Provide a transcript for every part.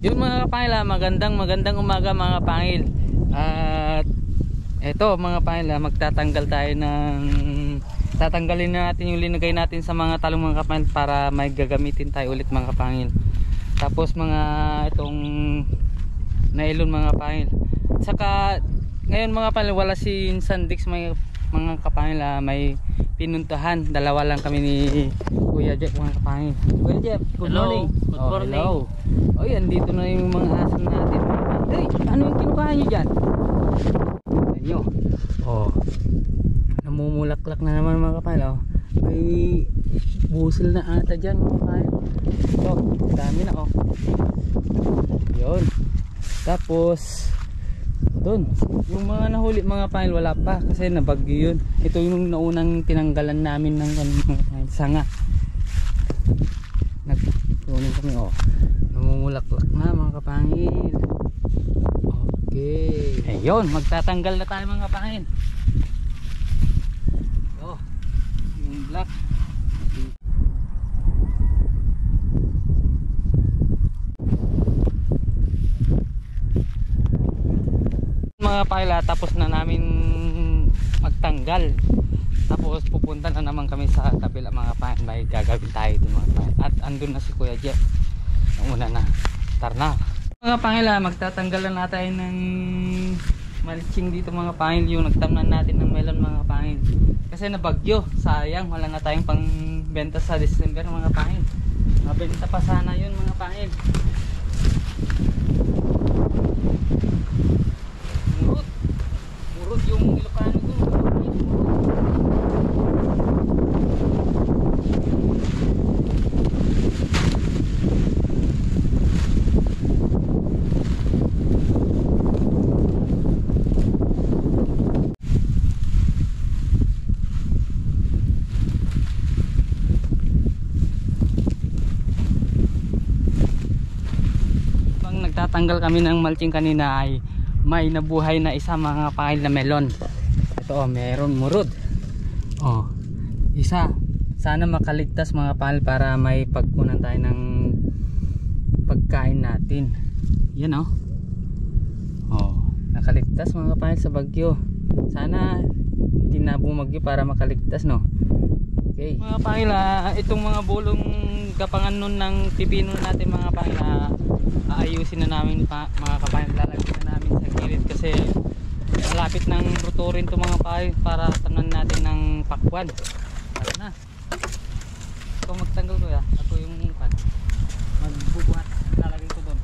Yun mga kapangil, magandang umaga mga kapangil. At eto mga kapangil, magtatanggal tayo ng tatanggalin na natin yung linagay natin sa mga talong mga kapangil para may gagamitin tayo ulit mga kapangil. Tapos mga itong nailon mga kapangil. Saka ngayon mga kapangil, wala si Sandix mga kapangil, may pinuntahan. Dalawa lang kami ni Kuya Jeff mga kapangil. Kuya Jeff, good morning. Good morning. Hello. Oh, yan, dito na yung mga aso natin. Hey, ano yung kinukuha nyo dyan? Nyo. Oh, namumulaklak na naman mga kapal. Oh, may busil na ata dyan mga kapal. Oh, dami na. Oh, yun. Tapos dun, yung mga nahuli mga kapal wala pa kasi nabagyo yun. Ito yung naunang tinanggalan namin ng sanga. Nagtunin kami. Oh, namumulaklak na mga kapangil. Okay, ayun, magtatanggal na tayo mga kapangil. Oh, yung black. Mga kapangil, tapos na namin magtanggal. Tapos pupunta na naman kami sa kabila mga kapangil. May gagawin tayo dun mga kapangil. At andun na si Kuya Jeff. Una na, tara na mga pangil. Magtatanggalan na tayo ng mulching dito mga pangil, yung nagtamnan natin ng melon mga pangil kasi nabagyo, sayang, wala na tayong pang benta sa December mga pangil. Mabenta pa sana yun mga pangil. Murot yung Ilocano dun. Nagtatanggal kami ng mulching kanina ay may nabuhay na isa mga pangil na melon. Ito, meron murod. Oh, isa. Sana makaligtas mga pangil para may pagkunan tayo ng pagkain natin. Yan oh. Oh, nakaligtas mga pangil sa bagyo. Sana hindi na bumagyo para makaligtas, no. Okay. Mga pangil, itong mga bulong gapangan nun ng pipino natin mga pangil, aayusin na namin mga kapangil. Lalagyan na namin sa gilid kasi malapit ng rotorin to mga pangil para tanan natin ng pakwan. Tara na. Ikaw magtanggal ko ya. Ako yung magbubuhat. Lalagay ko doon.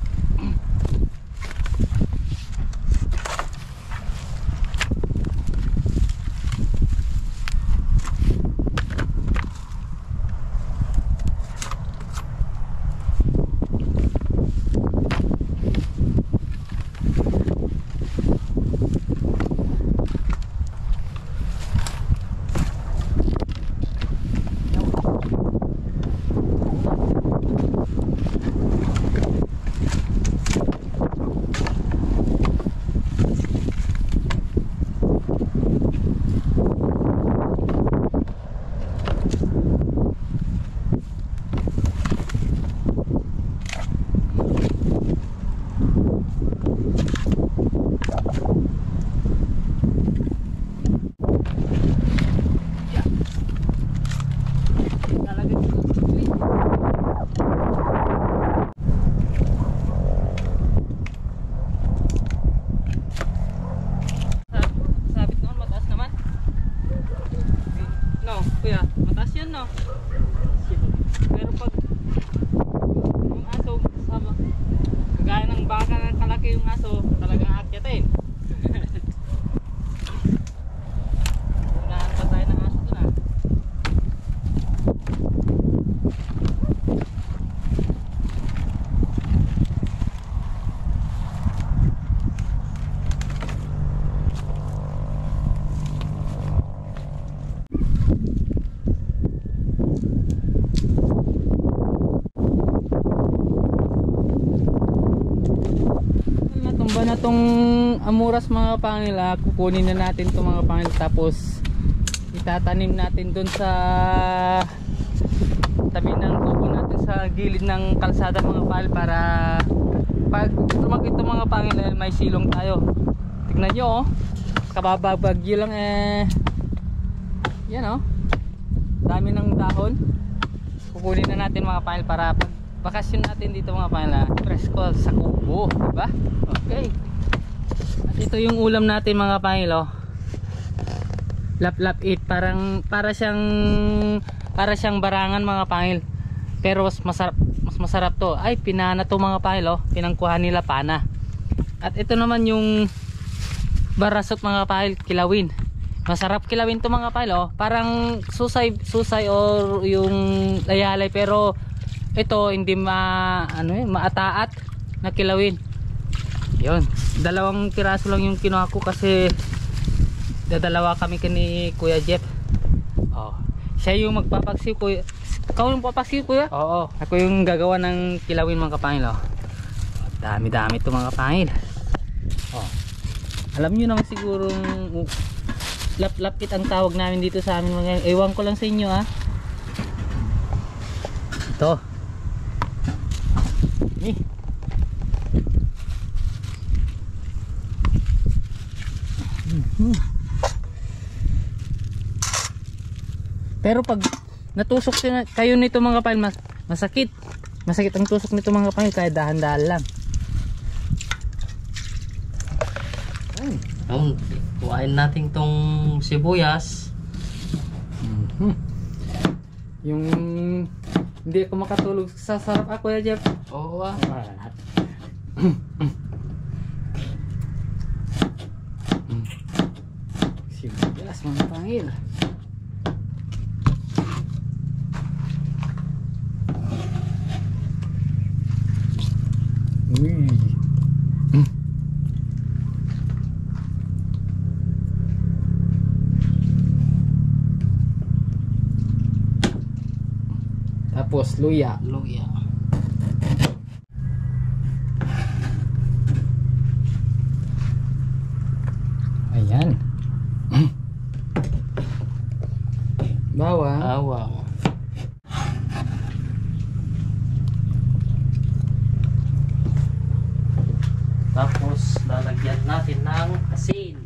Pero pag yung aso sama, kagaya ng baka ng kalaki yung aso, talagang akyatin. Unahan pa tayo ng aso doon na tong amuras mga kapangil. Kukunin na natin itong mga kapangil, tapos itatanim natin dun sa tabi ng kubo natin sa gilid ng kalsada mga kapangil para pag lumaki ito mga pangil, may silong tayo. Tignan nyo oh, kababagyo lang yan oh, dami ng dahon. Kukunin na natin mga pangil para pag bakasyon natin dito mga pangil, presko sa kubo, diba? Okay, at ito yung ulam natin mga pangil oh. Lap-lap it, para siyang barangan mga pangil, pero mas masarap to. Ay, pinana to mga pangil oh, pinangkuhan nila pana. At ito naman yung barasot mga pangil, kilawin. Masarap kilawin to mga pangil oh, parang susay or yung layalay, pero ito hindi maataat na kilawin. Yun, 2 piraso lang yung kinuha ko kasi dadalawa kami kini Kuya Jeff. Oh, siya yung magpapagsiw. Kuya, ikaw yung papagsiw kuya? Oo, ako yung gagawa ng kilawin mga kapangil oh. Dami-dami to mga kapangil. Oh, alam nyo naman sigurong lap-lapit ang tawag namin dito sa amin mga, ewan ko lang sa inyo ah. Ito ni pero pag natusok kayo nito mga kapangil, masakit ang tusok nito mga kapangil, kaya dahan-dahan lang. Kuhain natin tong sibuyas. Yung hindi ako makatulog sa sarap ako ya Jeff. Oo ah. Sibuyas mga kapangil. Tapos luya. Ayan. Bawang. Tapos lalagyan natin ng asin.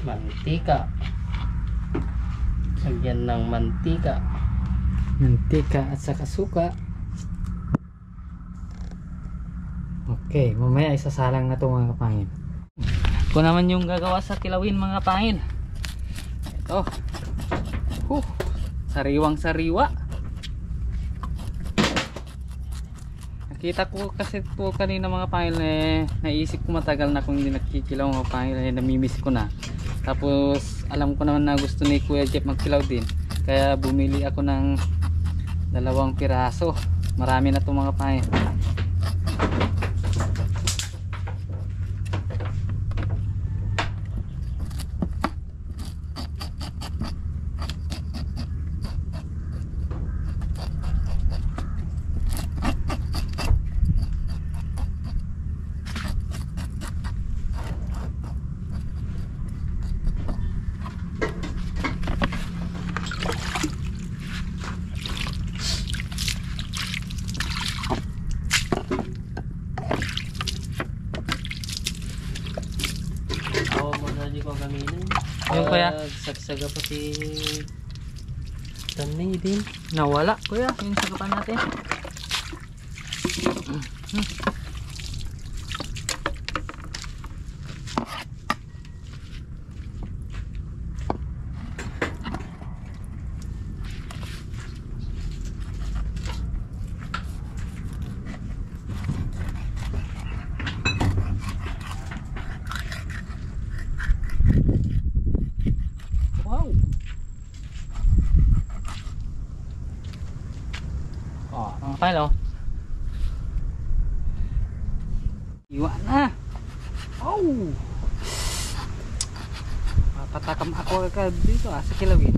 Mantika. Lagyan ng mantika at saka suka. Okay, mamaya isasalang na ito mga kapangil. Ito naman yung gagawa sa kilawin mga kapangil. Ito, sariwang sariwa. Nakita ko kasi po kanina mga kapangil, naisip ko matagal na kung hindi nakikilaw mga kapangil, namimiss ko na. Tapos alam ko naman na gusto ni Kuya Jeff magkilaw din, kaya bumili ako ng 2 piraso. Marami na ito mga kapangil. Yung kuya, sagsaga pa si Tanay din. Nawala kuya, yung sagapan natin. Hello. Iwa na. Oh. Patakam ako agad dito sa kilawin.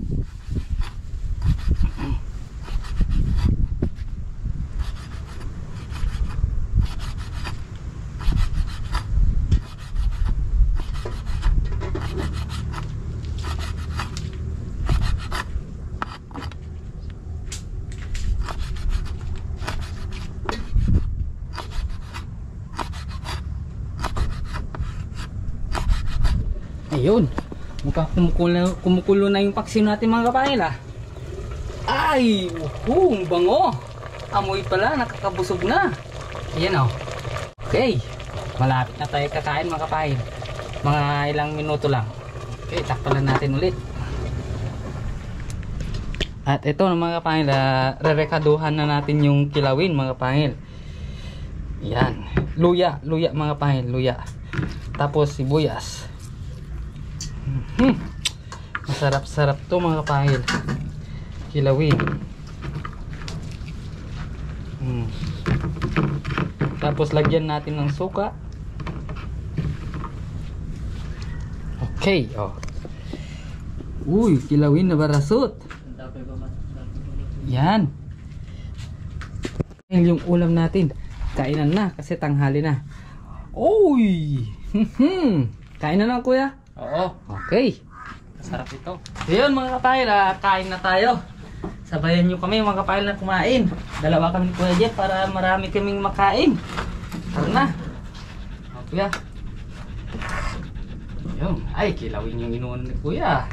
Ayun. Mukhang kumukulo na yung paksiw natin mga kapahil ah. Ay! Ang bango! Amoy pala, nakakabusog na. Ayan o. Okay. Malapit na tayo kakain mga kapahil. Mga ilang minuto lang. Okay, takpalan natin ulit. At ito mga kapahil, rerekaduhan na natin yung kilawin mga kapahil. Yan. Luya mga kapahil, luya. Tapos sibuyas. Masarap-sarap to mga kapahil. Kilawin. Tapos lagyan natin ng suka. Okay, oh. Uy, kilawin na barasot. Yan. Yung ulam natin. Kainan na kasi tanghali na. Uy! Kain na lang kuya? Oo. Okay. Masarap ito. Ayun mga kapahil, kain na tayo. Sabayan nyo kami mga kapahil na kumain. Dalawa kami ni Kuya Jeff para marami kaming makain. Tara na. O kuya. Ayun. Ay, kilawin yung inuwan ni Kuya.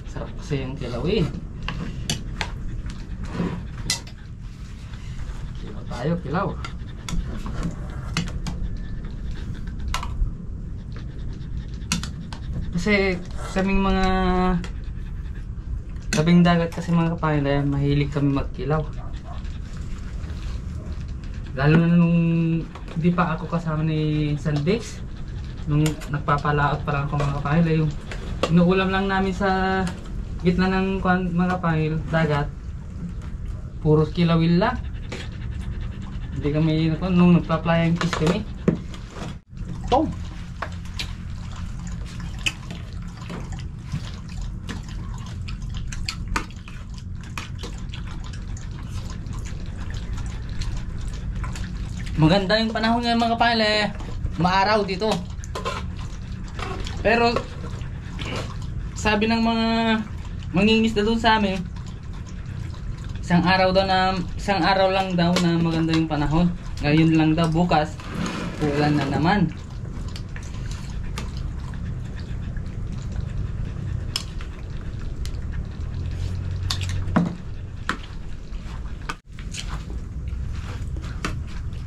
Sarap kasi yung kilawin. Kilaw tayo, kilaw. Kasi kaming mga tabing dagat kasi mga kapahil, mahilig kami magkilaw. Lalo na nung hindi pa ako kasama ni Sandex, nung nagpapalaot pa lang ako mga kapahil, yung inuulam lang namin sa gitna ng mga kapahil, dagat, puros kilawin lang. Hindi kami, nung nagpa-flying fish kami. Oh! Maganda yung panahon ngayon mga kapahil, maaraw dito. Pero sabi ng mga mangingisda doon sa amin, isang araw lang daw na maganda yung panahon. Ngayon lang daw, bukas ulan na naman.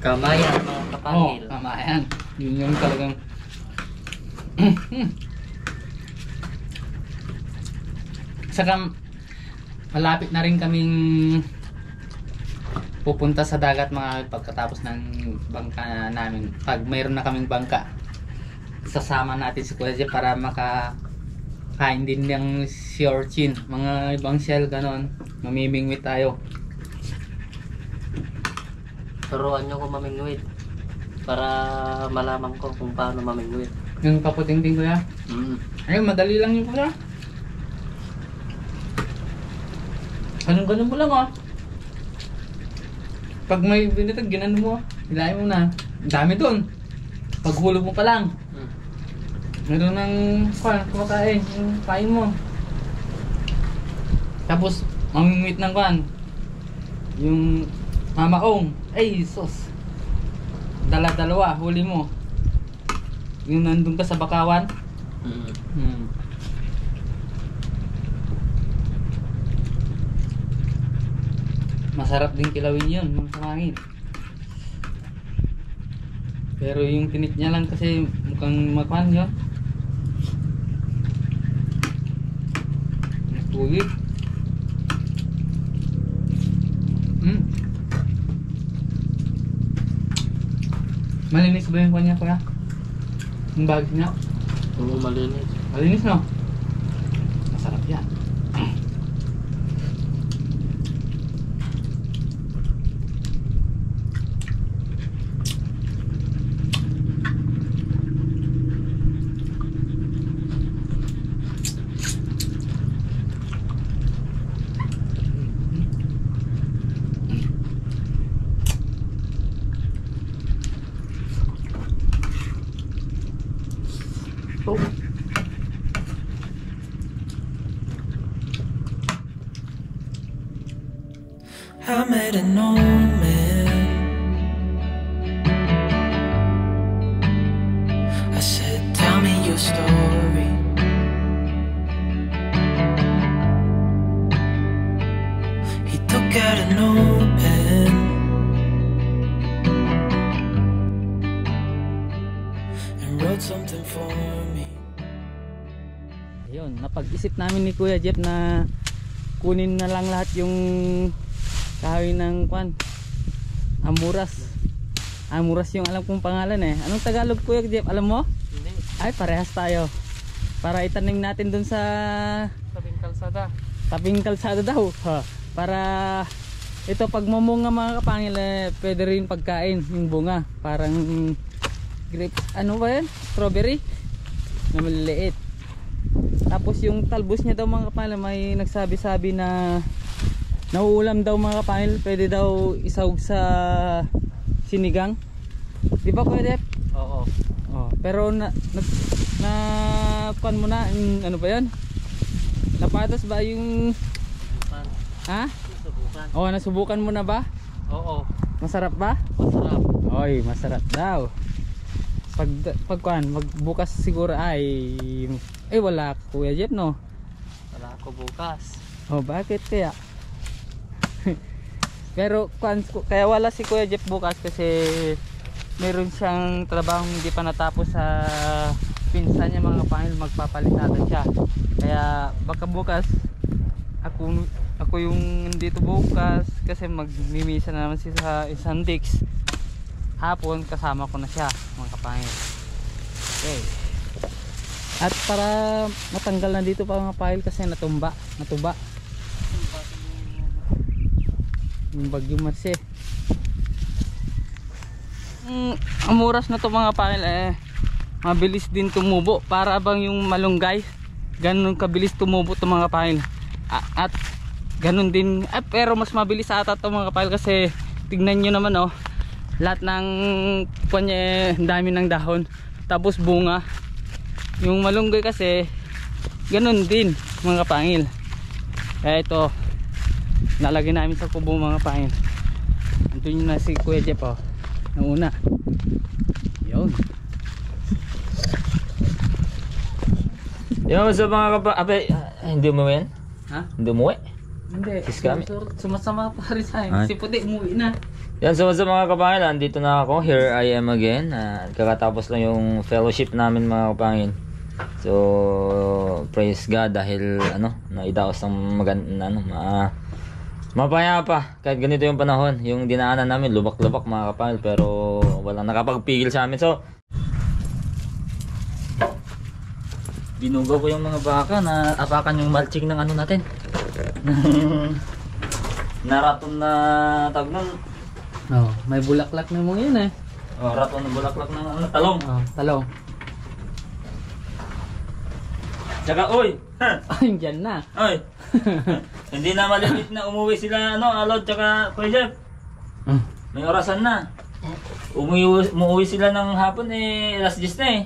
Kamayan mga kapahil. Kamayan. Yun yung talagang saka malapit na rin kaming pupunta sa dagat mga pagkatapos ng bangka namin. Pag mayroon na kaming bangka, sasama natin si Kuya Jeff para makakain din ng sea urchin, mga ibang shell ganon. Mamimingwit tayo. Turuan nyo ko mamingwit para malaman ko kung paano mamingwit. Yung kaputing din kuya? Ayun, madali lang yung kuya. Ganun mo lang oh. Pag may binitag, ginano mo, hilahin mo na. Dami dun. Pag hulog mo pa lang. Meron ng kumakain, yung kain mo. Tapos, mamingwit ng yung mamaong. Ay, sus. Dalawa, huli mo. Yung nandun ka sa bakawan. Masarap din kilawin yun, mga kamangin. Pero yung tinit niya lang kasi mukhang makwan yun. Tuwid. Malinis ba yung kanya kuya? Yung bag niya? Oo, malinis. Malinis no? Masarap yan. Oh. I met an old man. I said, tell me your napag-isip namin ni Kuya Jeff na kunin na lang lahat yung kahoy ng kwan, Amuras yung alam kong pangalan eh. Anong Tagalog, Kuya Jeff? Alam mo? Hindi. Ay, parehas tayo. Para itanim natin dun sa Tabing kalsada. tabing kalsada daw. Ha. Para ito pag mamunga mga kapangil pwede rin pagkain yung bunga. Parang grape, ano ba yan? Strawberry na maliliit. Tapos yung talbos niya daw mga kapangil, may nagsabi-sabi na nauulam daw mga kapangil. Pwede daw isawag sa sinigang. Di ba, Kuya Jeff? Oo. Oh, pero na pan mo na ano ba 'yan? Napatas ba yung Subukan. ha? Subukan. Oh, nasubukan mo na ba? Oo. Masarap ba? Masarap. Oy, masarap daw. Magbukas siguro ay wala ka, Kuya Jeff, no? Wala ako bukas. Oh, bakit kaya? Pero kaya wala si Kuya Jeff bukas kasi meron siyang trabahong hindi pa natapos sa pinsan niya mga kapangil, magpapalitada siya. Kaya baka bukas ako yung nandito bukas kasi magmimisa na naman siya sa isang Dix. Hapon kasama ko na siya mga kapangil. Okay. At para matanggal na dito pa mga kapangil kasi natuba yung Bagyo Marse. Amuras na to mga kapangil mabilis din tumubo para bang yung malunggay ganun kabilis tumubo to mga kapangil. At ganun din pero mas mabilis ata to mga kapangil kasi tignan nyo naman oh, lahat ng kanya dami ng dahon tapos bunga. Yung malunggay kasi ganun din mga kapangil. Kaya ito nalagay namin sa kubo mga kapangil. Andun na si Kuya Jeff oh, nauna yun. Yung sa mga hindi umuwi yan? Ha? Hindi umuwi? Hindi, Iskami? sumasama pa rin sa akin. Ay. Si Puti umuwi na. Yan, so sa mga kapangil, andito na ako. Here I am again. Kakatapos lang yung fellowship namin mga kapangil. So, praise God dahil naidaos ng mapayapa. Kahit ganito yung panahon, yung dinaanan namin, lubak-lubak mga kapangil, pero walang nakapagpigil sa amin. So, binugaw ko yung mga baka na apakan yung mulching ng natin. Naraton na tawag nun. Oh, may bulaklak na mo yun eh. Oh, raton ng bulaklak ng talong. Oh, talong. Tsaka, oy! Ay, dyan na. Oy! Hindi na malipit na umuwi sila, Alod, tsaka Kuya Jeff. May orasan na. Umuwi sila ng hapon alas 10 na eh.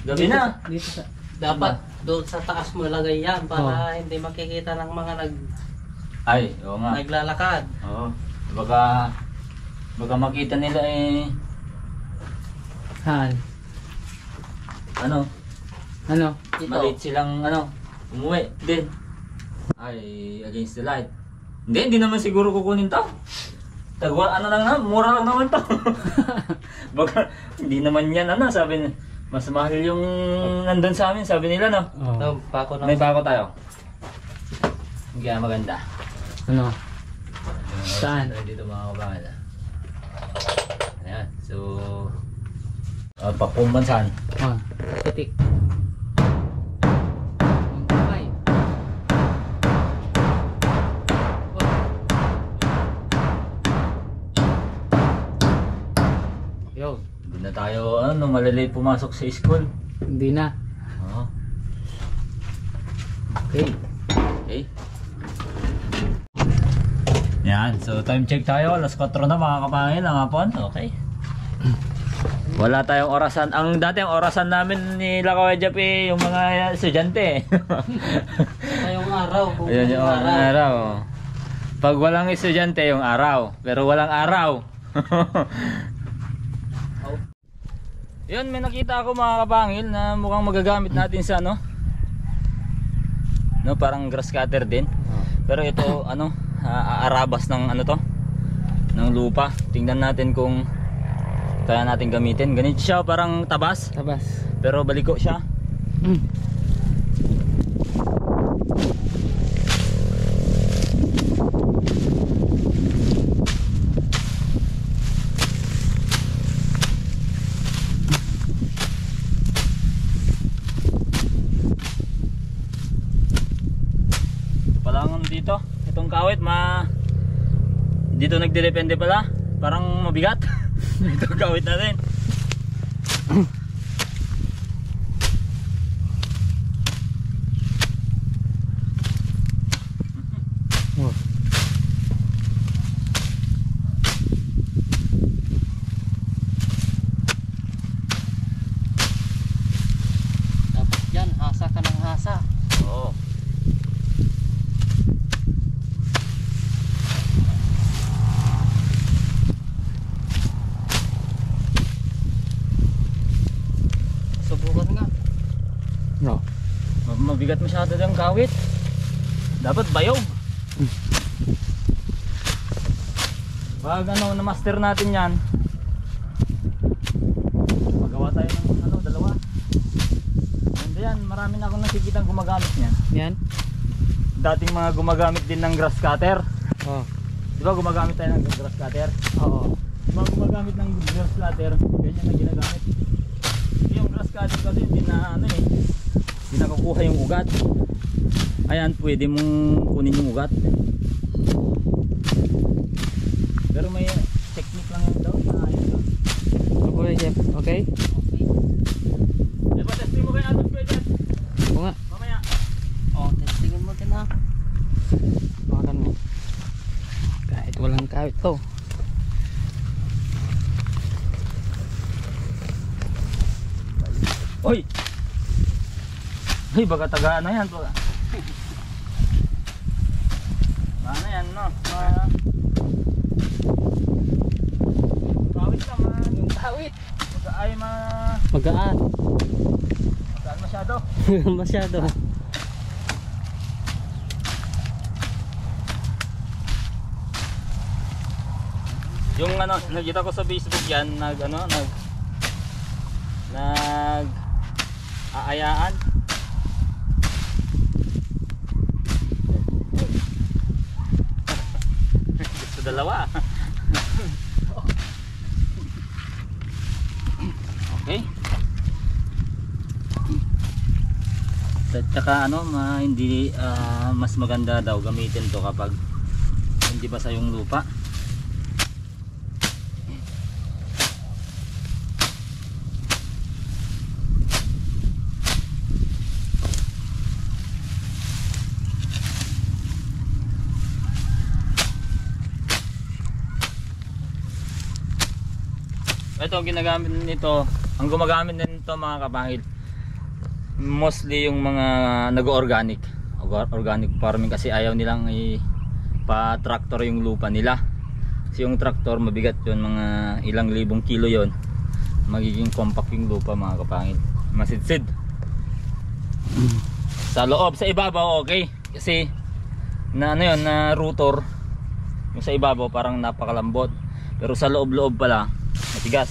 Gabi dito, na. Dito sa... Dapat doon sa taas mo lagay yan para hindi makikita ng mga Ay, oo nga. naglalakad. Oo. Baka makita nila Han. ano, Ito. maliit silang umuwi din. Ay, against the light. Hindi naman siguro kukunin to. Tagwa, mura lang naman to. Baka, hindi naman yan, sabi niya. Mas mahal yung nandun sa amin, sabi nila, no? Oh. Ito, pako May bako tayo. Kaya maganda. Ano? Saan? Dito mga kabangan. Ayan, so... pakumbansan. Oh, titik. Ang kamay. Yo, Hindi na tayo, malilate pumasok sa school. hindi na. Oo. Okay. Okay. Yan, so time check tayo. Alas 4 na mga kapangil ng hapon. Okay. Wala tayong orasan. Ang dati ang orasan namin ni Kuya Jeff yung mga estudyante. Ngayong araw. Kung Ayan yung ngayong araw. Pag walang estudyante yung araw. Pero walang araw. Yun, may nakita ako mga kapangil na mukhang magagamit natin sa parang grass cutter din. Pero ito aarabas ng ng lupa. Tingnan natin kung kaya natin gamitin. Ganito siya, parang tabas. Tabas. Pero baliko siya. nagdedepende pala. Parang mabigat. Ito gawit natin. Oh. Dapat yan, hasa ka ng hasa. Oo. Subukan nga. No. Mabigat masyado yung kawit. Dapat bayog. Pag na master natin yan, magawa tayo ng dalawa. And yan, marami na akong nakikitang gumagamit niyan. Yan. Dating mga gumagamit din ng grass cutter. Oh. Di ba gumagamit tayo ng grass cutter? Oo. Mga gumagamit ng grass cutter, ganyan na ginagamit. Yung grass cutter kasi hindi na hindi nakukuha yung ugat. Ayan, pwede mong kunin yung ugat. Pero may technique lang yun daw. Ayos lang. Okay, Jeff. Okay? Eh, pa-testing mo kayo atos ko, Jeff. Oo nga. Mamaya. Oh, testingin mo din ha. Makan mo. Kahit walang kawit to. Oy! Ay, baka tagaan na yan. Baka. Ano yan, no? Kawit ka, man. Yung kawit. Baka ay Magaan. magaan masyado. Masyado. Yung nakita ko sa Facebook yan, aayaan. Gusto dalawa. Okay. At saka hindi mas maganda daw gamitin to kapag hindi basa yung lupa. Ito ang ginagamit nito, ang gumagamit nito mga kapangil, mostly yung mga nag-organic farming kasi ayaw nilang ipa-tractor yung lupa nila. Kasi yung tractor mabigat yun, mga ilang libong kilo yon, magiging compact yung lupa mga kapangil, masidsid. Sa loob, sa ibabaw okay, kasi na na rotor, yung sa ibabaw parang napakalambot, pero sa loob pala matigas.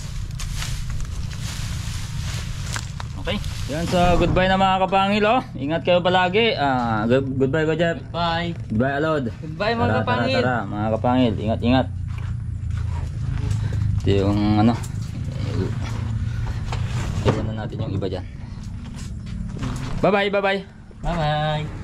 Okay, yan, so goodbye na mga kapangil, oh. Ingat kayo palagi. Goodbye ko, Jeff. Bye. Goodbye, Alod. Goodbye mga kapangil. Tara, mga kapangil, ingat. Ito yung iwan na natin yung iba dyan. Bye bye. Bye bye.